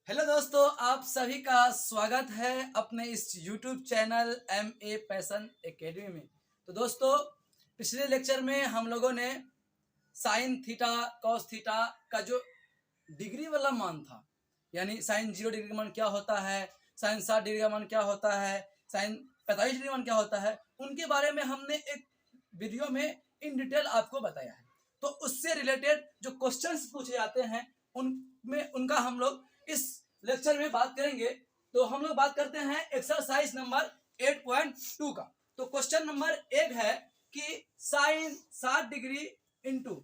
Hello दोस्तों, आप सभी का स्वागत है अपने इस YouTube channel MA passion academy में। तो दोस्तों, पिछले लेक्चर में हम लोगों ने साइन थीटा कॉस थीटा का जो डिग्री वाला मान था, यानी साइन 0 डिग्री का मान क्या होता है, साइन 60 डिग्री का मान क्या होता है, साइन 45 डिग्री का मान क्या होता है, उनके बारे में हमने एक वीडियो में इन डिटेल आपको बताया है। तो उससे रिलेटेड जो क्वेश्चंस पूछे जाते हैं उनमें उनका हम लोग इस लेक्चर में बात करेंगे। तो हम लोग बात करते हैं एक्सरसाइज नंबर 8.2 का। तो क्वेश्चन नंबर 1 है कि sine 60 degree into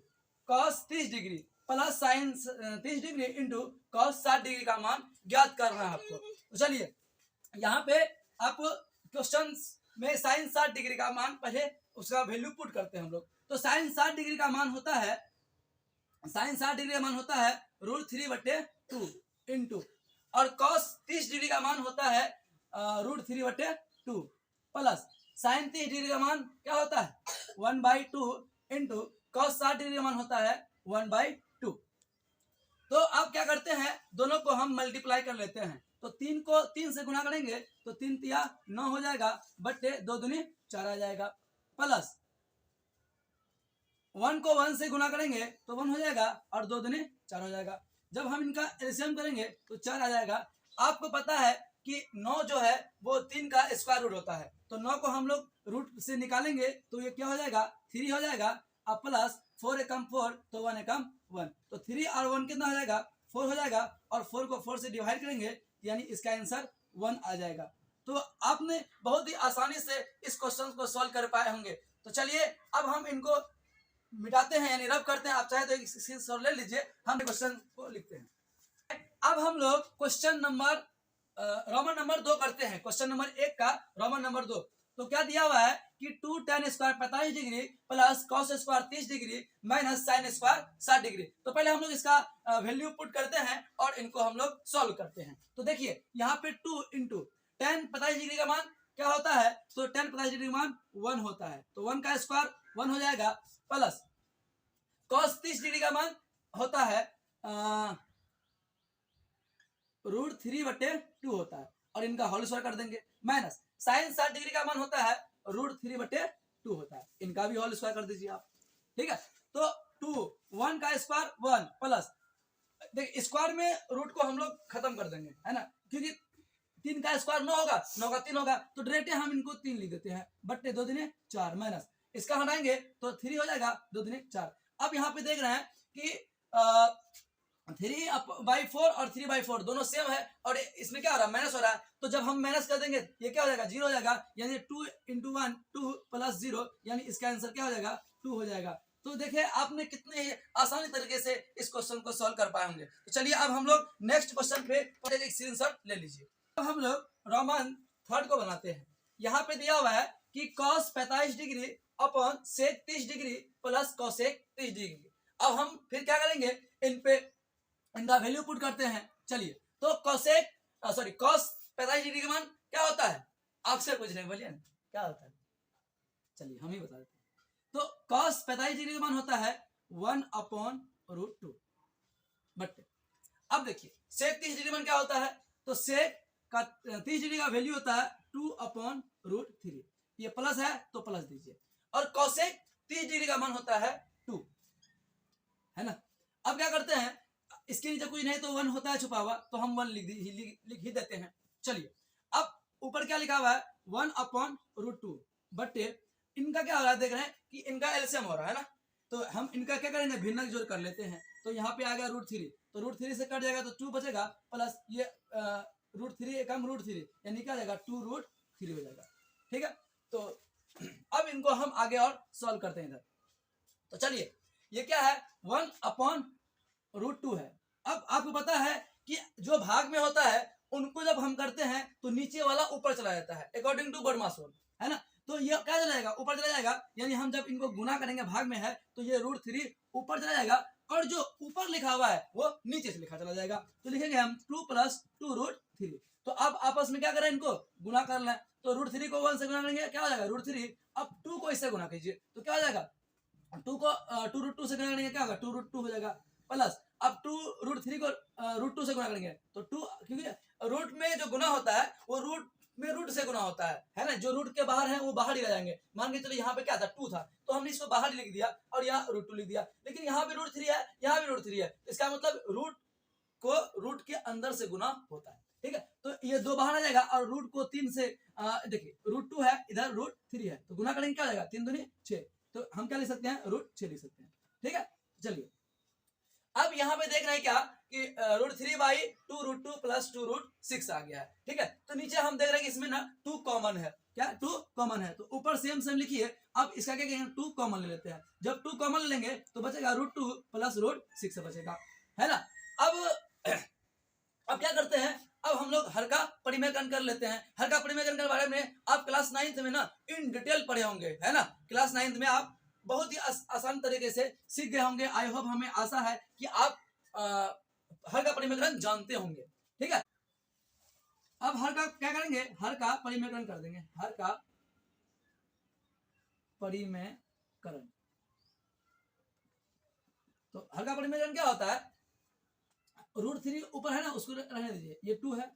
cos 30 degree plus sine 30 degree into cos 60 degree का मान ज्ञात करना है आपको। तो चलिए यहाँ पे आप क्वेश्चन में साइन 60 डिग्री का मान पहले उसका वैल्यू पुट करते हैं हम लोग। तो साइन 60 डिग्री का मान होता है, साइन 60 डिग्री का मान होता है √3/2 इंटू, और कॉस 30 डिग्री का मान होता है √3/2 प्लस साइन 30 डिग्री का मान क्या होता है 1/2 इंटू कॉस 60 डिग्री का मान होता है 1/2। तो आप क्या करते हैं, दोनों को हम मल्टीप्लाई कर लेते हैं। तो 3 को 3 से गुना करेंगे तो 3 तिया 9 हो जाएगा, बट्टे 2 दूनी 4 आ जाएगा, प्लस 1 को 1 से गुना करेंगे तो 1 हो जाएगा और 2 दूनी 4 हो जाएगा। जब हम इनका एलसीएम करेंगे तो 4 आ जाएगा। आपको पता है कि 9 जो है वो 3 का स्क्वायर रूट होता है, तो 9 को हम लोग रूट से निकालेंगे तो ये क्या हो जाएगा 3 हो जाएगा, अब प्लस 4 एकम 4 तो 1 एकम 1, तो 3 और 1 कितना हो जाएगा 4 हो जाएगा, और 4 को 4 से डिवाइड करेंगे यानी इसका आंसर 1 आ जाएगा। तो आपने बहुत ही आसानी से इस क्वेश्चन को सॉल्व कर पाए होंगे। तो चलिए अब हम इनको मिटाते हैं यानी रब करते हैं। आप चाहे तो एक स्क्रीनशॉट ले लीजिए, हम क्वेश्चन को लिखते हैं। अब हम लोग क्वेश्चन नंबर रोमन नंबर 2 करते हैं। क्वेश्चन नंबर 1 का रोमन नंबर 2। तो क्या दिया हुआ है कि 2 tan square 45 degree plus cos square 30 degree minus sine square 60 degree. तो पहले हम लोग इसका वैल्यू पुट करते हैं और इनको हम लोग सॉल्व करते हैं। तो देखिए यहाँ पे 2 इंटू tan 45 डिग्री का मान क्या होता है, तो tan 45 डिग्री का मान 1 होता है, तो 1 का स्क्वायर 1 हो जाएगा, प्लस cos 30 डिग्री का मान होता है √3/2 होता है, और इनका होल स्क्वायर कर देंगे, माइनस साइन 60 डिग्री का मान होता है √3/2 होता है, इनका भी होल स्क्वायर कर दीजिए आप। ठीक है, तो 2 1 का स्क्वायर 1 प्लस, देखिए स्क्वायर में रूट को हम लोग खत्म कर देंगे, है ना, क्योंकि 3 का स्क्वायर 9 होगा, 9 का 3 होगा, तो डायरेक्ट हम इनको 3 लिख देते हैं, बट्टे 2 दूनी 4 माइनस इसका हटाएंगे तो 3 हो जाएगा, 2 दूनी 4। अब यहाँ पे देख रहे हैं कि 3/4 और 3/4 दोनों सेम है, और इसमें क्या हो रहा है माइनस हो रहा है, तो जब हम माइनस कर देंगे ये क्या हो जाएगा 0 हो जाएगा, यानी 2 × 1 2 प्लस 0, यानी इसका आंसर क्या हो जाएगा 2 हो जाएगा। तो देखिए आपने कितने ही आसानी तरीके से इस क्वेश्चन को सॉल्व कर पाए होंगे। तो चलिए अब हम लोग नेक्स्ट क्वेश्चन पे एक स्क्रीनशॉट ले लीजिए। अब हम लोग रोमन 3 को बनाते हैं। यहाँ पे दिया हुआ है कि cos 45 degree upon sec 30 degree plus cosec 30 degree. अब हम फिर क्या करेंगे, इन पे इनका वैल्यू पुट करते हैं। चलिए, तो कॉसेक कॉस 45 डिग्री का मान क्या होता है, आपसे पूछ रहे हैं, बोलिए क्या होता है, चलिए हम ही बता देते हैं। तो कॉस 45 डिग्री का मान होता है 1/√2, बट अब देखिए सेक 30 डिग्री मान क्या होता है, तो सेक का 30 डिग्री का वैल्यू होता है 2/√3, ये प्लस है तो प्लस दीजिए, और कॉसेक 30 डिग्री का मान होता है 2, है ना। अब क्या करते हैं, इसके नीचे कुछ नहीं तो 1 होता है छुपा हुआ, तो हम 1 लिख ही देते हैं। चलिए अब ऊपर क्या लिखा हुआ है 1/√2, बट इनका क्या हो रहा है, देख रहे हैं कि इनका एलसीएम हो रहा है ना, तो हम इनका क्या करेंगे भिन्नक जोड़ कर लेते हैं। तो यहाँ पे आ गया √3, तो √3 से कट जाएगा तो 2 बचेगा, प्लस ये √3 एकम √3 यानी क्या हो जाएगा 2√3 हो जाएगा। ठीक है, तो अब इनको हम आगे और सॉल्व करते हैं इधर। तो चलिए ये क्या है 1/√2 है। अब आपको पता है कि जो भाग में होता है उनको जब हम करते हैं तो नीचे वाला ऊपर चला जाता है अकॉर्डिंग टू बर्नौलीज रूल, है ना। तो ये क्या चला जाएगा ऊपर चला जाएगा, यानी हम जब इनको गुना करेंगे भाग में है तो ये √3 ऊपर चला जाएगा, और जो ऊपर लिखा हुआ है वो नीचे से लिखा चला जाएगा। तो लिखेंगे हम 2 + 2√3। तो अब आपस में क्या करें, इनको गुना कर लें, तो √3 को 1 से गुना करेंगे क्या हो जाएगा √3, अब 2 को इससे गुना कीजिए तो क्या हो जाएगा 2 को 2√2 से गुना करेंगे क्या होगा 2√2 हो जाएगा, प्लस अब 2√3 को √2 से गुना करेंगे तो 2, क्योंकि रूट में जो गुना होता है वो रूट में रूट से गुना होता है ना। जो रूट के बाहर है वो बाहर ही रह जाएंगे। मान के चलो यहाँ पे क्या था 2 था तो हमने इसको बाहर ही लिख दिया और यहाँ √2 लिख दिया, लेकिन यहाँ पे √3 है, यहाँ भी √3 है, इसका मतलब रूट को रूट के अंदर से गुना होता है। ठीक है, तो ये 2 बाहर आ जाएगा और रूट को 3 से देखिए √2 है, इधर √3 है, तो गुना करेंगे क्या हो जाएगा 3 दूनी 6, तो हम क्या लिख सकते हैं √6 लिख सकते हैं। ठीक है, चलिए अब यहाँ पे देख रहे हैं क्या कि √3/2 √2 प्लस 2√6 आ गया है। ठीक है, तो नीचे हम देख रहे हैं कि इसमें ना 2 कॉमन है, क्या 2 कॉमन है, तो ऊपर सेम सेम लिखिए। अब इसका क्या कहेंगे 2 कॉमन ले लेते हैं, जब 2 कॉमन लेंगे तो बचेगा √2 प्लस √6 बचेगा, है ना। अब क्या करते हैं, अब हम लोग हर का परिमेयकरण कर लेते हैं। हर का परिमेयकरण के बारे में आप क्लास 9th में ना इन डिटेल पढ़े होंगे, है ना। क्लास 9th में आप बहुत ही आसान तरीके से सीख गए होंगे। आई होप, हमें आशा है कि आप हर का परिमेयकरण जानते होंगे। ठीक है, अब हर का क्या करेंगे, हर का परिमेयकरण कर देंगे। हर का परिमेयकरण, तो हर का परिमेयकरण क्या होता है, √3 ऊपर है ना उसको रहने दीजिए, ये 2 है,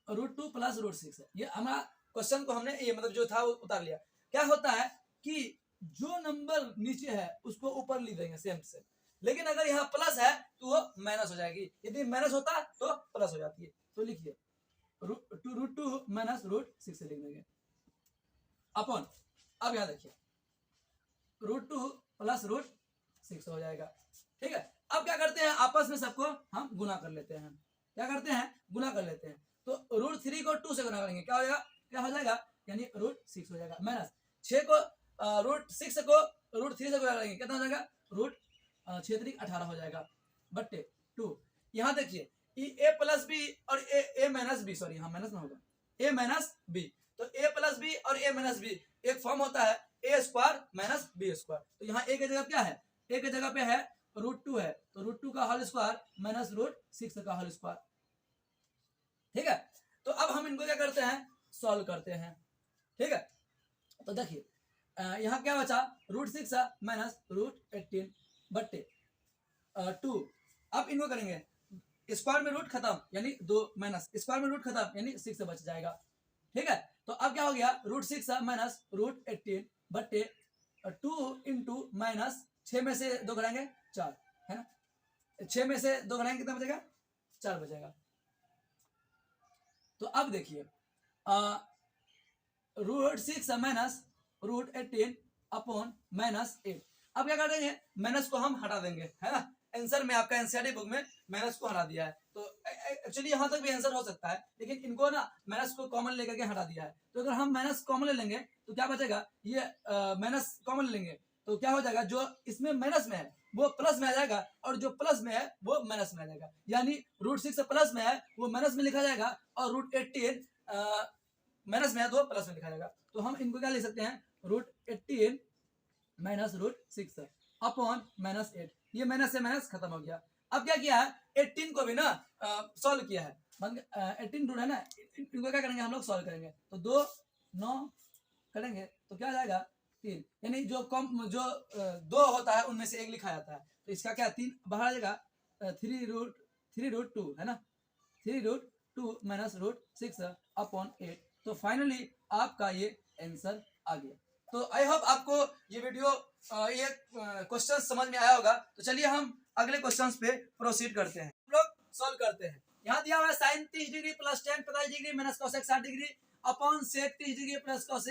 √2 प्लस √6 है। ये हमारा क्वेश्चन को हमने ये मतलब जो था वो उतार लिया। क्या होता है कि जो नंबर नीचे है उसको ऊपर लिख देंगे सेम से, लेकिन अगर यहाँ प्लस है तो वो माइनस हो जाएगी, यदि माइनस होता तो प्लस हो जाती है। तो लिखिए √2 माइनस √6 से लिख देंगे अपॉन, अब यहाँ देखिए √2 प्लस √6 हो जाएगा। ठीक है, अब क्या करते हैं, आपस में सबको हम गुना कर लेते हैं। क्या करते हैं, गुना कर लेते हैं, तो √3 को 2 से गुना करेंगे, क्या हो जाएगा, क्या हो जाएगा, यानी √6 हो जाएगा, माइनस 6 को √6 को √3 से गुना करेंगे, कितना हो जाएगा, √6 18 हो जाएगा, बट्टे 2। यहाँ देखिए ए प्लस बी और ए माइनस बी, सॉरी यहाँ माइनस ना होगा, ए माइनस बी, तो ए प्लस बी और ए माइनस बी एक फॉर्म होता है ए स्क्वायर माइनस बी स्क्वायर। तो यहाँ ए की जगह क्या है, ए की जगह पे है √2 है, तो √2 का होल स्क्वायर माइनस √6 का होल स्क्वायर। ठीक है, तो अब हम इनको क्या करते हैं, सॉल्व करते हैं। ठीक है, तो देखिए यहाँ क्या बचा, √6 माइनस √18 बट्टे 2। अब इनको करेंगे स्क्वायर में रूट खत्म यानी 2 माइनस स्क्वायर में रूट खत्म यानी 6 बच जाएगा। ठीक है, तो अब क्या हो गया, √6 माइनस √18 बट्टे 2 इंटू माइनस 6 में से 2 घटाएंगे 4, है ना, 6 में से 2 घटाएंगे कितना बचेगा, 4 बचेगा। तो अब देखिए √6 माइनस √18 अपॉन माइनस 8। अब क्या कर देंगे, माइनस को हम हटा देंगे, है ना। आंसर में आपका एनसीईआरटी बुक में माइनस को हटा दिया है, तो एक्चुअली यहाँ तक भी आंसर हो सकता है, लेकिन इनको ना माइनस को कॉमन लेकर के हटा दिया है। तो अगर हम माइनस कॉमन ले लेंगे तो क्या बचेगा, ये माइनस कॉमन लेंगे तो क्या हो जाएगा, जो इसमें माइनस में है वो प्लस में आ जाएगा और जो प्लस में है वो माइनस में आ जाएगा, यानी √6 प्लस में है वो माइनस में लिखा जाएगा और √18 माइनस में है तो प्लस में लिखा जाएगा। तो हम इनको क्या लिख सकते हैं, √18 माइनस √6 अपॉन माइनस 8। ये माइनस से माइनस खत्म हो गया। अब क्या किया है, 18 को भी ना सॉल्व किया है, 18 रूट है ना, इनको क्या करेंगे हम लोग सॉल्व करेंगे, तो 2 9 करेंगे तो क्या आ जाएगा 3, यानी जो कम जो 2 होता है उनमें से एक लिखा जाता है, तो इसका क्या 3 बाहर आ जाएगा, 3√2 है ना, 3√2 माइनस √6 अपॉन 8। तो फाइनली आपका ये आंसर आ गया। तो आई होप आपको ये वीडियो ये क्वेश्चन समझ में आया होगा। तो चलिए हम अगले क्वेश्चंस पे प्रोसीड करते हैं, हम लोग सॉल्व करते हैं। यहाँ दिया हुआ है sin 30 degree plus tan 45 degree minus cos 60 degree upon sec 30 degree plus cos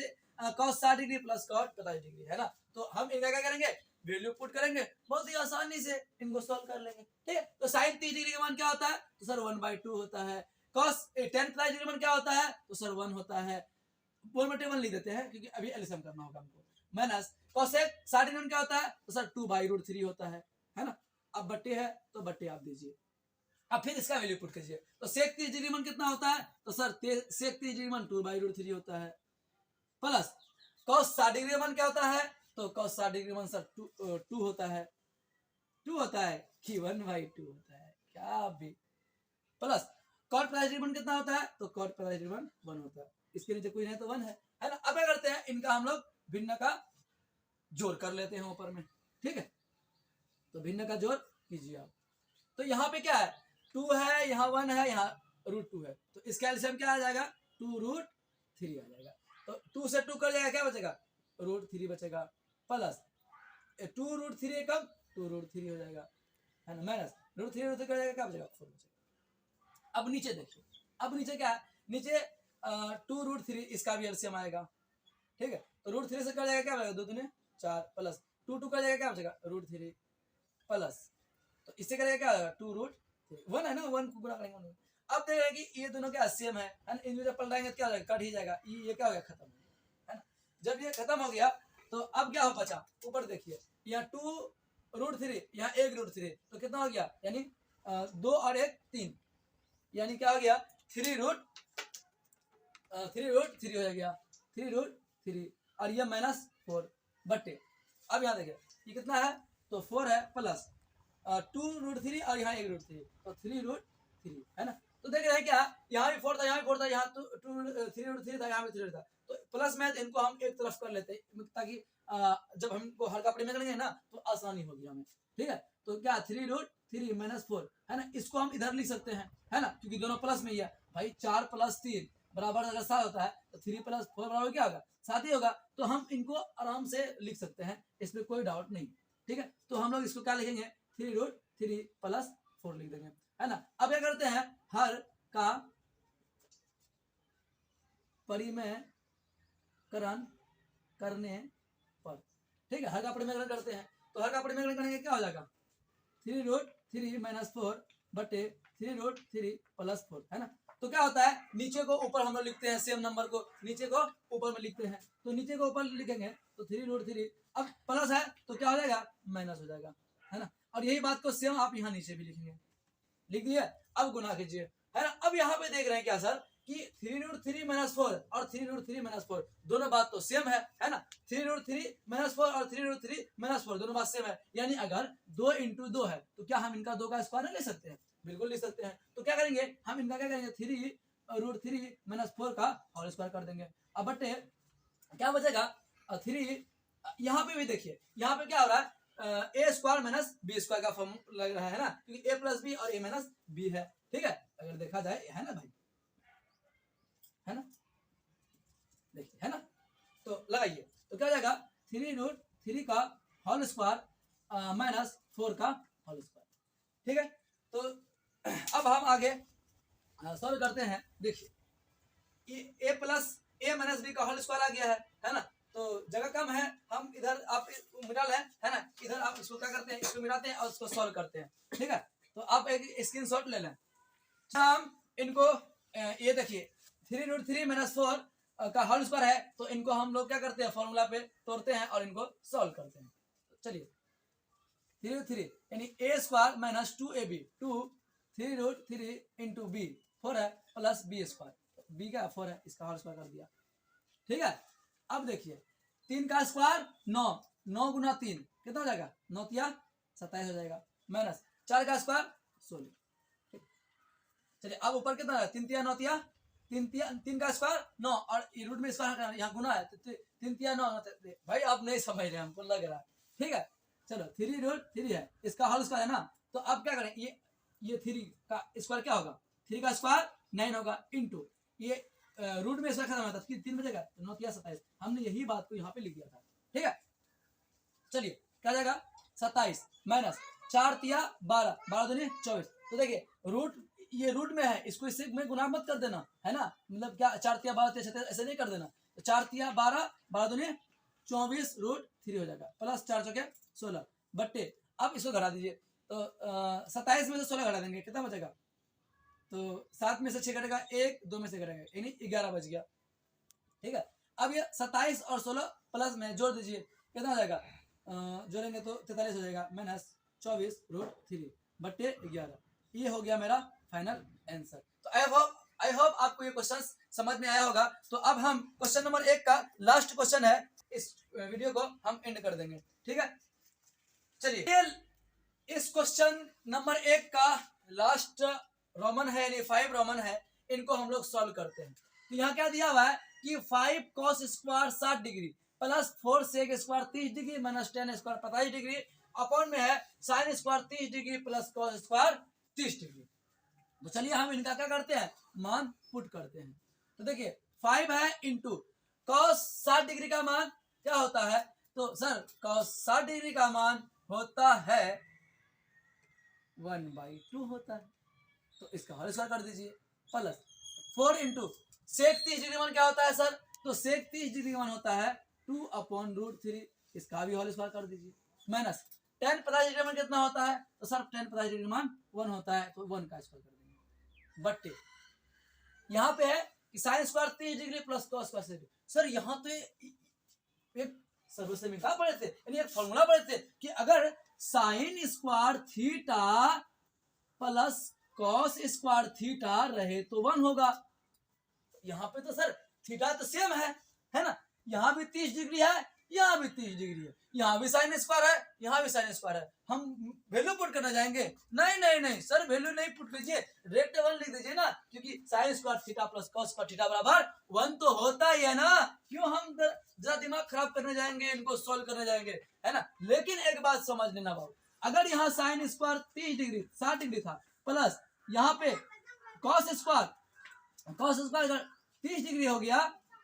60 degree plus cot 45 degree, है ना। तो हम इनका क्या करेंगे, वैल्यू पुट करेंगे, बहुत ही आसानी से इनको सॉल्व कर लेंगे। ठीक है, तो sin 30 डिग्री का मान क्या होता है, तो सर 1/2 होता है। cos tan 45 डिग्री मान क्या होता है, तो सर 1 होता है, 1/1 लिख देते हैं क्योंकि अभी एलसीएम करना होगा हमको। माइनस cosec 60 डिग्री क्या होता है, तो सर 2/√3 होता है ना। अब बट्टे है तो बट्टे आप दीजिए, अब फिर इसका वैल्यू पुट कीजिए, तो sec 30 डिग्री मान कितना होता है, तो सर sec 30 डिग्री मान 2/√3 होता है, प्लस cos 60 डिग्री मान क्या होता है, तो cos 60 डिग्री मान सर 2 होता है, 2 होता है कि 1/2 होता है, क्या भी, प्लस cot 45 डिग्री मान कितना होता है, तो cot 45 डिग्री मान 1 होता है, इसके नीचे कोई नहीं तो 1 है ना। अब क्या करते हैं, इनका हम लोग भिन्न का जोड़ कर लेते हैं ऊपर में। ठीक है, तो भिन्न का जोड़ कीजिए आप। तो यहाँ पे क्या है, 2 है, यहाँ 1 है, यहाँ √2 है, तो इसका एलसीएम क्या आ जाएगा, 2√3 आ जाएगा। तो 2 से 2 कर जाएगा, क्या बचेगा, √3 बचेगा, प्लस 2√3 कम 2√3 हो जाएगा, है ना, माइनस √3 कर जाएगा, क्या बचेगा, 4 बचेगा। अब नीचे देखिए, अब नीचे क्या है, नीचे 2√3 इसका भी एलसीएम आएगा, ठीक है। तो √3 से कर जाएगा, क्या बचेगा, 2 दूनी 4, प्लस 2 कर जाएगा, क्या बचेगा, √3 प्लस, तो इससे करेगा क्या होगा, 2√3, 1 है ना, 1 को गुणा करेंगे 1। अब देखेंगे कि ये दोनों क्या सेम है ना, इनमें जब पलटाएंगे तो क्या हो जाएगा, कट ही जाएगा, ये क्या हो गया, खत्म हो गया, है ना। जब ये खत्म हो गया तो अब क्या हो बचा, ऊपर देखिए, यहाँ 2√3, यहाँ 1√3, तो कितना हो गया, यानी 2 और 1 3, यानी क्या हो गया, 3√3 हो गया, 3√3, और ये -4 बटे, अब यहाँ देखिए ये कितना है, तो 4 है, प्लस 2√3 और यहाँ 1√3, तो 3√3, है ना। तो देख रहे हैं क्या, यहाँ भी 4 था, यहाँ भी 4 था, यहाँ 3√3 था, यहाँ भी 3 था, तो प्लस में इनको हम एक तरफ कर लेते हैं, ताकि जब हम इनको हल्का पड़ी में करेंगे ना तो आसानी होगी हमें, ठीक है। तो क्या 3√3 -4, है ना, इसको हम इधर लिख सकते हैं, है ना, क्योंकि दोनों प्लस में ही है भाई, 4 + 3 बराबर अगर 7 होता है, तो 3 + 4 बराबर क्या होगा, 7 ही होगा। तो हम इनको आराम से लिख सकते हैं, इसमें कोई डाउट नहीं, ठीक है। तो हम लोग इसको क्या लिखेंगे, 3√3 + 4 लिख देंगे, है ना। अब क्या करते हैं, हर का परिमेयकरण करने पर, ठीक है, हर का परिमेयकरण करते हैं, तो हर का परिमेयकरण करेंगे, क्या हो जाएगा, 3√3 -4 बटे 3√3 + 4, है ना। तो क्या होता है, नीचे को ऊपर हम लोग लिखते हैं, सेम नंबर को नीचे को ऊपर में लिखते हैं, तो नीचे को ऊपर लिखेंगे तो 3√3, अब प्लस है तो क्या हो जाएगा, माइनस हो जाएगा, है ना। और यही बात को सेम आप यहाँ नीचे भी लिखेंगे, लिख दिए। अब गुना कीजिए, है ना। अब यहाँ पे देख रहे हैं क्या सर, कि 3√3 -4 और 3√3 -4 दोनों बात तो सेम है ना। 3√3 -4 और 3√3 -4 दोनों बात सेम है, यानी अगर 2 × 2 है तो क्या हम इनका 2 का स्क्वायर ले सकते हैं, बिल्कुल ले सकते हैं। तो क्या करेंगे, हम इनका क्या करेंगे, 3√3 -4 का होल स्क्वायर कर देंगे। अब बटे क्या बचेगा, 3, यहाँ पे भी देखिए, यहाँ पे क्या हो रहा है, a² - b² का फॉर्म लग रहा है ना, क्योंकि a + b और a - b है, ठीक है। अगर देखा जाए, है ना भाई, है ना, देखिए, है ना, तो लगाइए, तो क्या हो जाएगा, 3√3 का होल स्क्वायर -4 का होल स्क्वायर, ठीक है। तो अब हम आगे सॉल्व करते हैं। देखिए a + b का होल स्क्वायर आ गया है ना। तो जगह कम है, हम इधर आप मिडल है ना, इधर आप इसको क्या करते हैं, इसको मिलाते हैं और इसको सॉल्व करते हैं, ठीक है। तो आप एक स्क्रीनशॉट ले लें। हम इनको ये देखिए 3√3 -4 का होल स्क्वायर है, तो इनको हम लोग क्या करते हैं, फॉर्मूला पे तोड़ते हैं और इनको सॉल्व करते हैं। तो चलिए 3√3 यानी a² - 2ab 2 3√3 × b 4 है, प्लस b², b क्या 4 है, इसका होल स्क्वायर कर दिया, ठीक है। अब देखिए 3 का स्क्वायर 9, 9 × 3 कितना हो जाएगा, 9 × 3 27 हो जाएगा, माइनस 4 का स्क्वायर 16। चलिए अब ऊपर कितना है, 3 × 9 3 का स्क्वायर 9 और रूट में स्क्वायर यहाँ गुना है, 3 × 9 भाई आप नहीं समझ रहे, हमको लग रहा है, ठीक है। चलो 3√3 है, इसका होल स्क्वायर है ना, तो अब क्या करें, ये 3 का स्क्वायर क्या होगा, 3 का स्क्वायर 9 होगा, इंटू ये रूट में इसका खत्म होता है, 3 बचेगा, 9 × 3 27। हमने यही बात को यहाँ पे लिख दिया था, ठीक है। चलिए क्या जाएगा, 27 माइनस 4 × 3 12 12 दूनी 24। तो देखिए रूट, ये रूट में है, इसको इससे में गुना मत कर देना, है ना, मतलब क्या 4 × 3 12 36 ऐसे नहीं कर देना। तो 4 × 3 12 12 दूनी 24 √3 हो जाएगा, प्लस 4 × 4 = 16 बट्टे, अब इसको घटा दीजिए, तो 27 में से 16 घटा देंगे, कितना बचेगा, तो 7 में से 6 घटेगा, 1 2 में से घटेगा, यानी 11 बच गया, ठीक है। अब ये 27 और 16 प्लस में जोड़ दीजिए, कितना हो जाएगा, जोड़ेंगे तो 43 हो जाएगा, माइनस 24 √3 बट्टे 11। ये हो गया मेरा फाइनल आंसर। तो आई होप आपको ये क्वेश्चन समझ में आया होगा। तो अब हम क्वेश्चन नंबर 1 का लास्ट क्वेश्चन है, इस वीडियो को हम एंड कर देंगे, ठीक है। चलिए इस क्वेश्चन नंबर 1 का लास्ट रोमन है, यानी 5 रोमन है, इनको हम लोग सॉल्व करते हैं। तो यहाँ क्या दिया हुआ है कि 5 cos² 60 degree plus 4 sec² 30 degree minus 10² 45 degree upon में है sine square 30 degree plus cos square 30 degree. तो चलिए हम इनका क्या करते हैं, मान पुट करते हैं। तो देखिए 5 है इंटू कॉस 60 डिग्री का मान क्या होता है, तो सर कॉस 60 डिग्री का मान होता है 1/2 होता है, तो इसका होल स्क्वायर कर दीजिए प्लस 4 इंटू सेक 30 डिग्री मान क्या होता है सर, तो सेक 30 डिग्री मान होता है 2/√3, इसका भी होल स्क्वायर कर दीजिए माइनस tan 50 डिग्री मान कितना होता है, तो सर tan 50 डिग्री मान 1 होता है, तो 1 का स्क्वायर कर देंगे बट्टे यहाँ पे है कि sine square 30 degree plus cos square. Sir यहाँ तो एक सर्वसे में क्या पढ़े थे, यानी एक फॉर्मूला पढ़े थे कि अगर sine square theta plus cos square theta रहे तो 1 होगा। यहाँ पे तो सर थीटा तो सेम है ना, यहाँ भी 30 डिग्री है, यहाँ भी 30 डिग्री है, यहाँ भी साइन स्क्वायर है, यहाँ भी साइन स्क्वायर है। हम वैल्यू पुट करना जाएंगे, नहीं सर वैल्यू नहीं पुट कीजिए, डायरेक्ट 1 लिख दीजिए ना, क्योंकि sine square theta plus cos square theta बराबर 1 तो होता ही है ना, क्यों हम जरा दिमाग खराब करने जाएंगे, इनको सोल्व करने जाएंगे, है ना। लेकिन एक बात समझ लेना बाबू, अगर यहाँ साइन स्क्वायर 30 डिग्री 60 डिग्री था प्लस यहाँ पे कॉस स्क्वायर 30 डिग्री हो गया,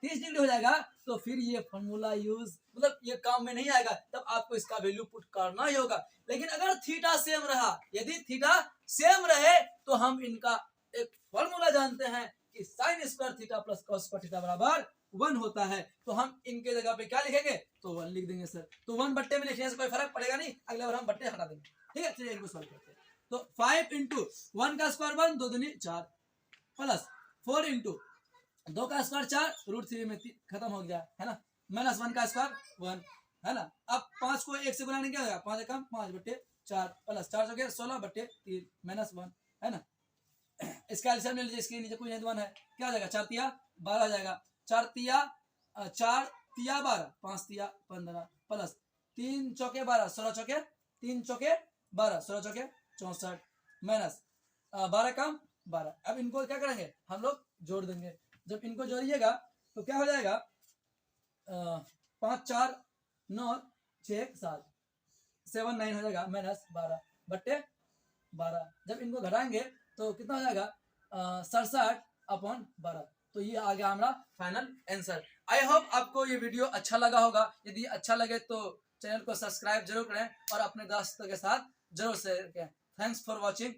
30 डिग्री हो जाएगा, तो फिर ये फॉर्मूला यूज मतलब ये काम में नहीं आएगा, तब आपको इसका वैल्यू पुट करना ही होगा। लेकिन अगर थीटा सेम रहा, यदि थीटा सेम रहे तो हम इनका एक फॉर्मूला जानते हैं कि sine square theta plus cos square theta बराबर 1 होता है, तो हम इनके जगह पे क्या लिखेंगे, तो 1 लिख देंगे सर। तो 1 बट्टे में लिखने से कोई फर्क पड़ेगा नहीं, अगले बार हम बट्टे हटा देंगे, ठीक है। चलिए इनको सॉल्व करते हैं। तो 5 इंटू 1 का स्क्वायर 1, 2 दूनी 4 प्लस 4 इंटू 2 का स्क्वायर 4, √3 में खत्म हो गया है ना, माइनस 1 का स्क्वायर 1 है ना। अब 5 को 1 से गुना नहीं क्या होगा, 5 कम 5/4 प्लस 4 हो गया 16/3 माइनस 1 है ना। इसका एलसीएम ले लीजिए, इसके नीचे कोई नहीं 1 है, क्या हो जाएगा 4 तिया 12 हो जाएगा, 4 तिया 12, 5 तिया 15 प्लस 3 चौके 12, 16 चौके 3 चौके 12, 16 चौके 64 माइनस 12 कम 12। अब इनको क्या करेंगे, हम लोग जोड़ देंगे। जब इनको जोड़िएगा तो क्या हो जाएगा, 5 4 9 6 7 7 9 हो जाएगा माइनस 12/12। जब इनको घटाएंगे तो कितना हो जाएगा 67/12। तो ये आ गया हमारा फाइनल आंसर। आई होप आपको ये वीडियो अच्छा लगा होगा, यदि अच्छा लगे तो चैनल को सब्सक्राइब जरूर करें और अपने दोस्तों के साथ जरूर शेयर करें। Thanks for watching.